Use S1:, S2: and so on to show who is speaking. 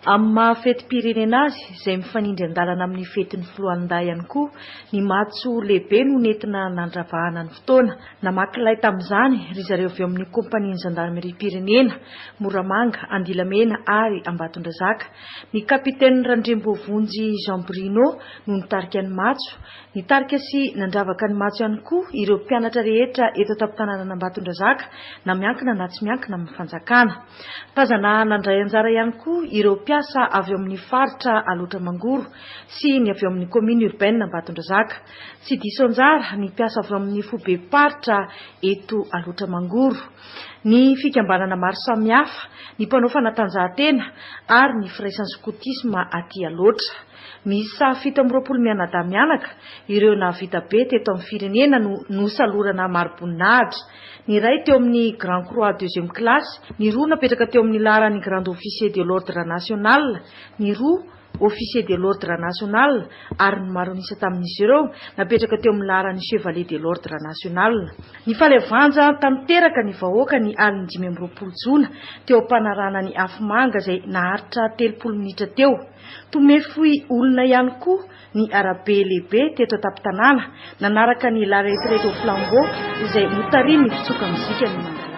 S1: Amin'ny mahafetim-pirenena azy izay mifanindry andalana amin'ny fetin'ny filohandahy ihany koa ny matso lehibe no nentina nandravahana ny fotoana. Namakilalay tamin'izany ry zareo avy amin'ny kompanian'ny zandarmeria pirenena Moramanga, Andilamena ary Ambatondrazaka. Ny kapiteny Randriambovonjy Jean Bruno no nitarika ny matso. Nitarika sy nandravaka ny matso ihany koa ireo mpianatra rehetra eto an-tampon-tanàna Ambatondrazaka na miankina na tsy miankina amin'ny fanjakana. Tazana nandray anjara ihany koa ireo piasa avy amin'ny faritra Alotra Mangoro sy ny avy amin'ny commune urbaine Ambatondrazaka. Tsy diso anjara ny piasa avy amin'ny fobe-paritra eto Alotra Mangoro. Ny fikambanana maro samihafa, ny mpanao fanatanjahantena ary ny firaisan'ny skotisma aty Alotra. Misy 720 mianadahy mianaka ireo nahavita be teto amin'ny firenena no nosalorana maro-boninahitra. Ny iray teo amin'ny Grand Croix 2e classe, ny roa napetraka teo amin'ny laharan'ny Grand Officier de l'Ordre National, ny roa Officier de l'Ordre National ary ny maro anisa tamin'izy ireo napetraka teo amin'ny laharan'ny Chevalier de l'Ordre National. Ny falevanja tanteraka ny vahoaka ny aliny 520 jona teo am-panarahana ny afomanga izay naharitra 30 minitra teo. Tomefoy olona ihany koa ny arabe lehibe teto an-tampon-tanàna nanaraka ny la retraite au flambeau izay notariny ny fitsoka mizika ny mandray.